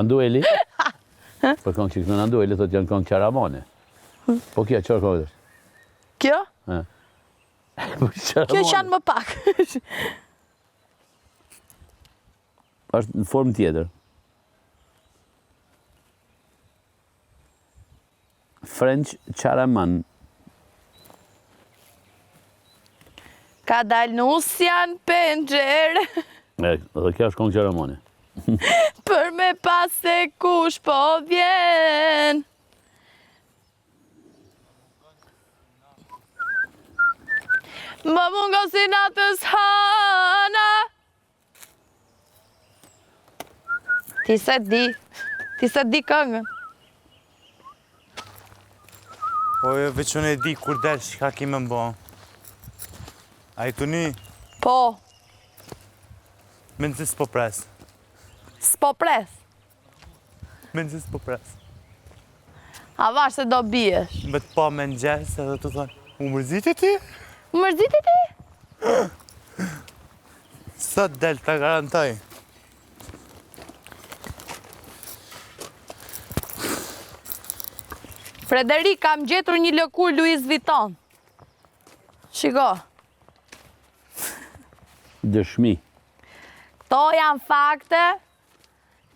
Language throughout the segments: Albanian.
Andueli? Për këngë që kënë Andueli, thot janë këngë qaramane. Po kja, qërë këngë është? Kjo? Kjo Kjo qanë më pak. është në formë tjetër. French Charaman. Ka dal në usjan pëngjerë. Dhe kjo është këngë qaramane. Për me pas se kush po vjen. Më mungo si natës hana. Ti se di këngën. Po jo, veç unë e di kur del çka kime më bo. A i të një? Po, Me nëzis po pres. s'po pres. Me nëzis po pres. A vash se do biesh. Me të pa me në gjes edhe të thonë, u mërziti ti? Mërziti ti? Sot del të garantoj. Frederik, kam gjetur një lëkur Louis Vuitton. Shiko, Dëshmi. këto janë fakte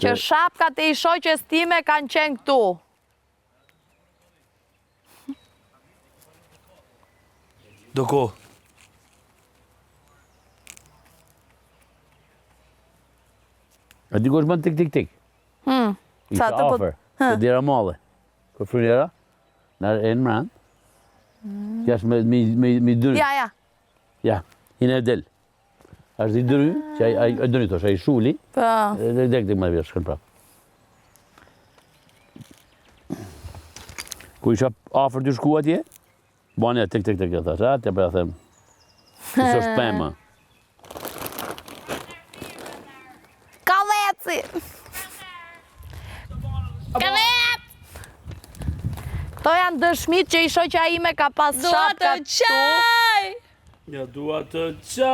që shapkat e i shoqes time kanë qenë këtu. Doko. A di kush bën tik tik tik? I Sa ka të po- afer, të dira male. Për frynera, në e në mran. Kja është me dëry. Ja. Ja, i në del. është i dëry, që a dëry tosh, a i shuli, Po. dhe dek më vjetë shkën prapë. Ku isha afer të shku atje, bani tik tik tik, thash, atje për ja them, kësë është pema. Ka veci! Ka vec! Këto janë dëshmit që i shoqja ime ka pas shapkat këtu. Ja dua të qaj.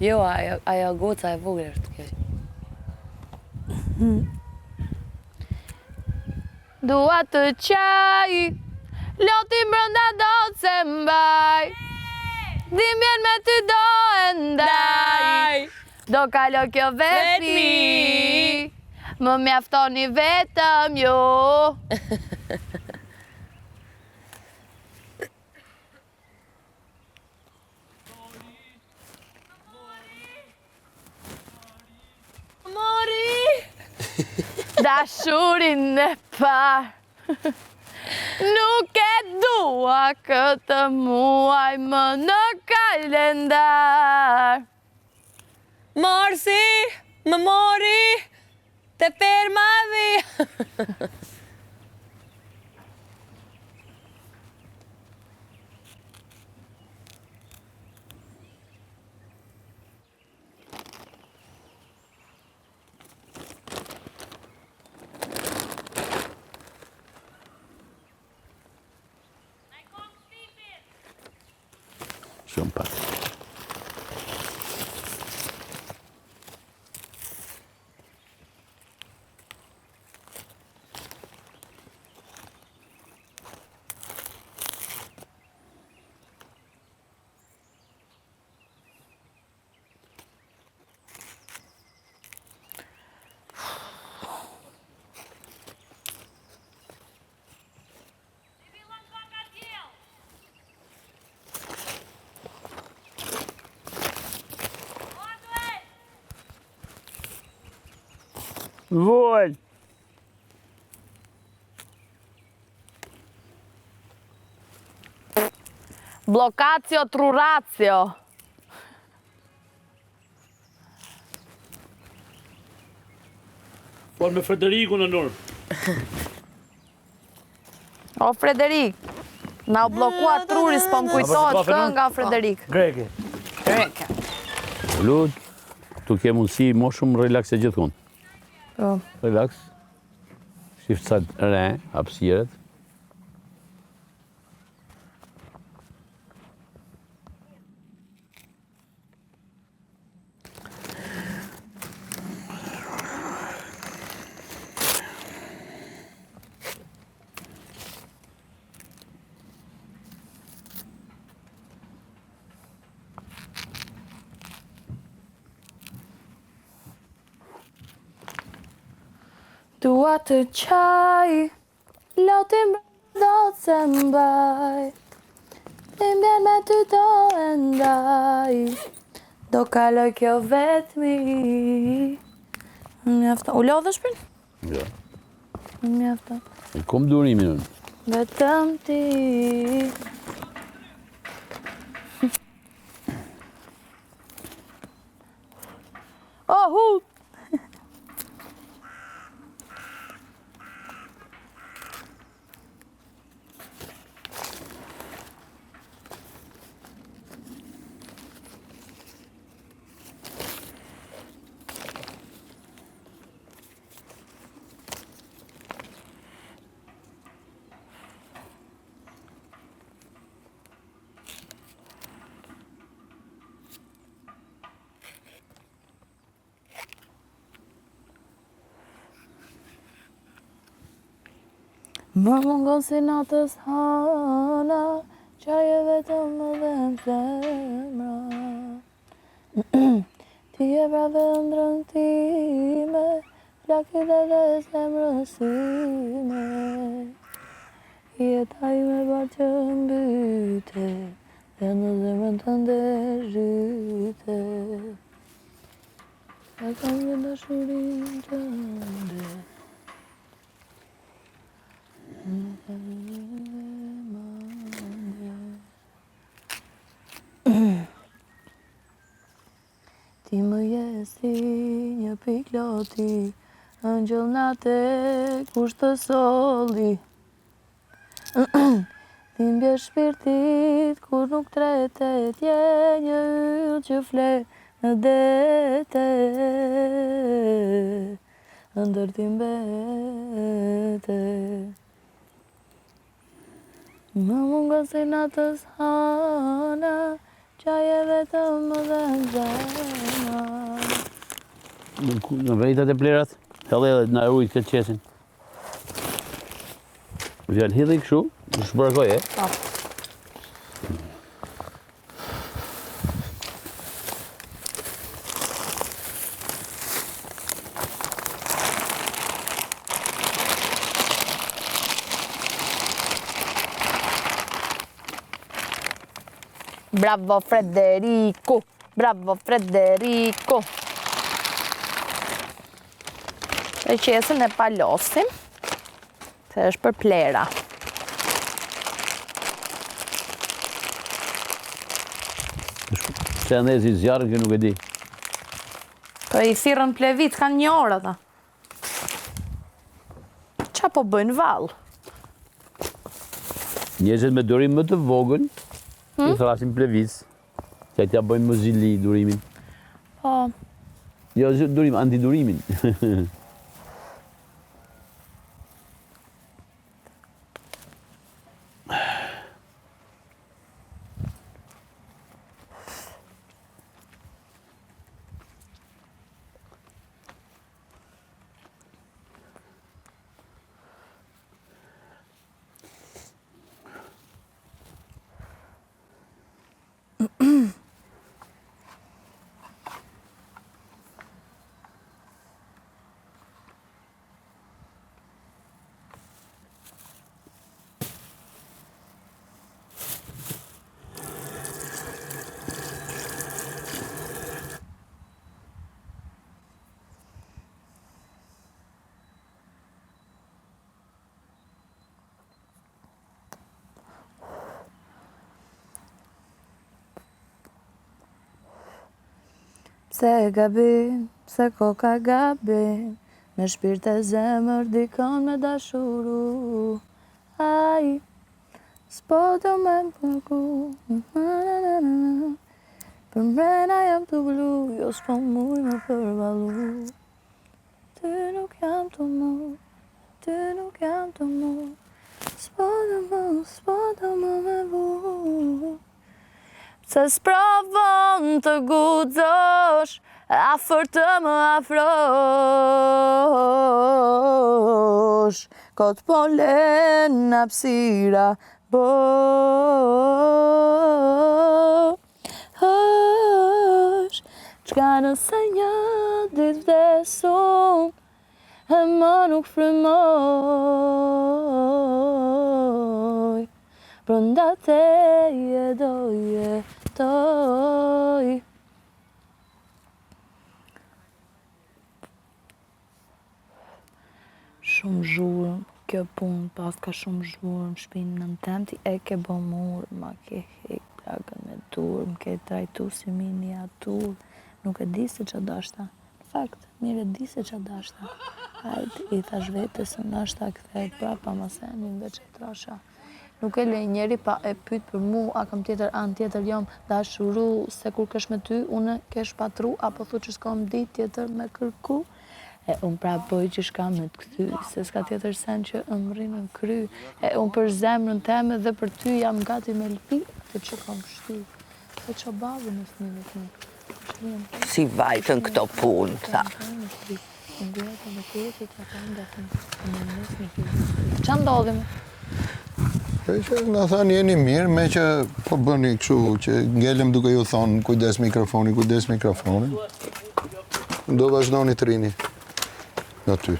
Jo, ajo goca e vogël është kjo. Dua të qaj, loti mbrënda do të se mbaj. Dimjen me ty do e ndaj. Do kalo kjo vetmi, më mjaftoni vetëm jo. Dashurin e parë, nuk e dua këtë muaj më në kalendar. Marsi, më mori, te fermavi. Shumë pak. Vol! Blokacio truracio. Por me Frederiku në nërë. O Frederik, na u blokua truri, s'po më kujtohet këngë nga Frederik. Greke. Lut, tu ke mundësi mo shumë relax e gjithkun. Po. Relax. Shiftë sa re, hapësiret. Dua të qaj, lotin do të mbaj, tim bjen me ty do e ndaj, do kaloj kjo vetmi. Mjafton. U lodhësh për? Jo. Mjafton. Kom durimin unë. Vetëm ti. Oh, hu! Më mungon si natës hana, qaje vetëm më dhe në zemra. Ti e brave ëndrën time, flakit e dhe zemrës time. Jeta ime bar që mbyte, dhe në zemrën të ndërryte. E kam një dashurin të ndë. Ti më je si një pikloti, ëngjëll nate kush të solli. Ti mbje shpirtit kur nuk tretet, je një yll që fle në dete, ndër ti mbete. Më mungon si natës hana, qaje vetëm më dhe në zemra. Në vrejtat e plerat, helle edhe në ujtë këtë qesin. Vjallë hidhe i këshu, në shbërkoj, e? Bravo Frederico, bravo Frederico. E qesën e palosim, se është për plera. Se ndezi zjarën që nuk e di. Po i thirrën plevit, kanë një orë ata. Qa po bëjnë vallë? Njerëzit me durim më të vogël, i thrasin plevic, që t'ja bëjnë muzili durimin. Po, Jo, durim, antidurimin. pse gabim, pse koka gabim, me shpirt e zemër dikon me dashuru. Ai, s'po do me përku, për mrena jam të blu, jo s'po muj me përballu. Ty nuk jam të mu, ty nuk jam të mu, s'po do me vu. Se s'provon të guxosh, afër të më afrosh, kot po len hapësira bosh. Çka nëse një ditë vdesun, e më nuk frymoj. Brenda teje do jetoj. Shumë zhurmë, kjo punë pas ka shumë zhurmë, shpinë në temti e ke bo murë, ma ke hek plagën me durë, më ke trajtu si miniatur, nuk e di se që dashta. Në fakt, mirë e di se që dashta. Hajde, i thash vetës se nashta kthejt prapa masenin veç e trasha. Nuk e lej njeri pa e pyet për mu, a kam tjetër anë tjetër jam dashuru, se kur kesh me ty, une kesh patru, apo thu që s'kam dit tjetër me kërku. E unë pra boj që shka me të këthy, se s'ka tjetër sen që më rinë në kry. E unë për zemrën teme dhe për ty jam gati me lpi, atë që kam shty. E që babu në fëmimit më. Si vajtën këto punë, tha. Qa ndodhim? E që në thanë jeni mirë, me që po bëni këshu, që ngellim duke ju thonë kujdes mikrofoni. Do vazhdoni të rini në ty.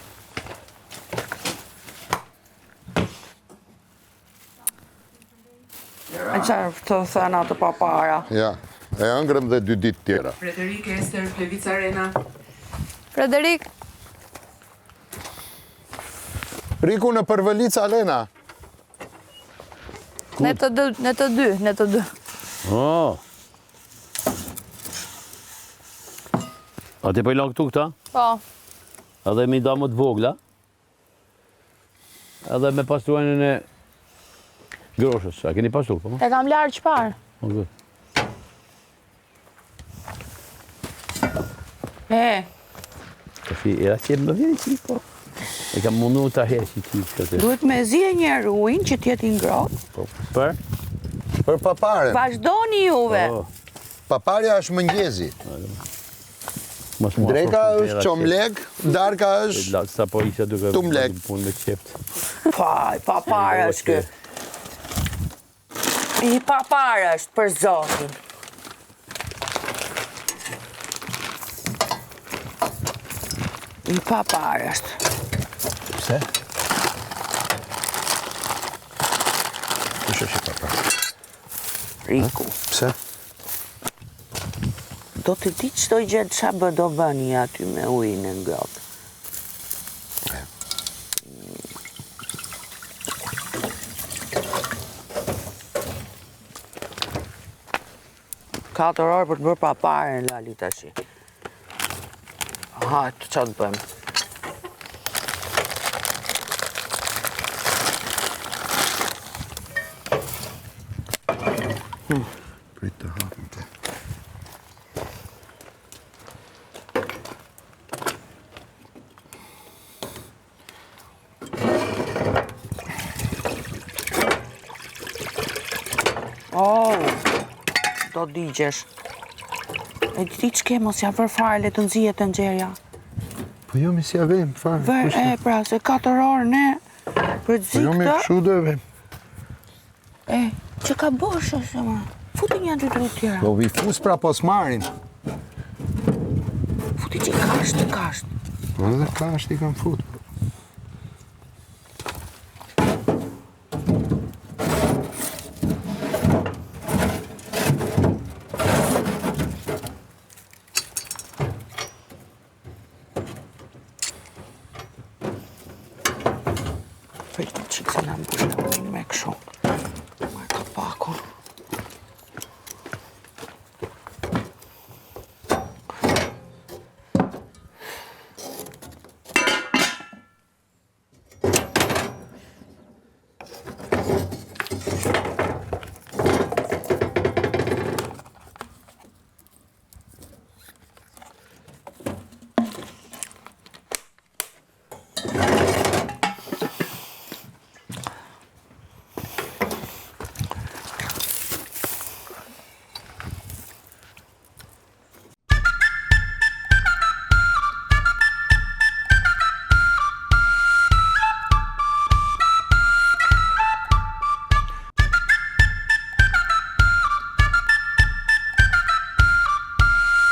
E qarë të thënë atë papara? Ja, e ëngrëm dhe 2 ditë tjera. Frederik Ester, Plevic Arena. Frederik, Riku në Përvëlica, Alena. ne të dy. Oh. A ti po i lan këtu këta? Po, Edhe mi da më të vogla. Edhe me pastruajnë e groshës. A keni pastru, po? e kam larë qëpar. Okay. Tashi, e asje më vjen qi, po. E kam mundu ta heqi ti këtë. Duhet me zje një ruin që t'jeti ngrohtë. Po, për? Për papare. Vazhdoni juve. Oh. Paparja është mëngjezi. Mos mua Dreka afro është qomlek, darka është Sa po isha duke Tumlek. punë me qept. Faj, papara është kë. I papara është për zotin. I papara është. Pse? Kush është i papare? Riku. Pse? Do të di që do i gjetë qa bë do bëni aty me ujnë në ngrohtë. Katër orë për të bërë papare në lali tashi. Hajtë, që të bëjmë? Prit të hapëm të. Oh, do digjesh. E ti që mos ja vër fare le të nëzijet të nxerja. Po jo mi si ja vem, farë. Vër, e pra, se 4 orë ne për të Po jo mi zikë këshu do e vem. e, që ka bosh është, ma. Futi një 2 tjera. Po vi fus pra pos marin. Futi që kasht. Po edhe ka është i kam fut. Për të që se në mbushe me këshu.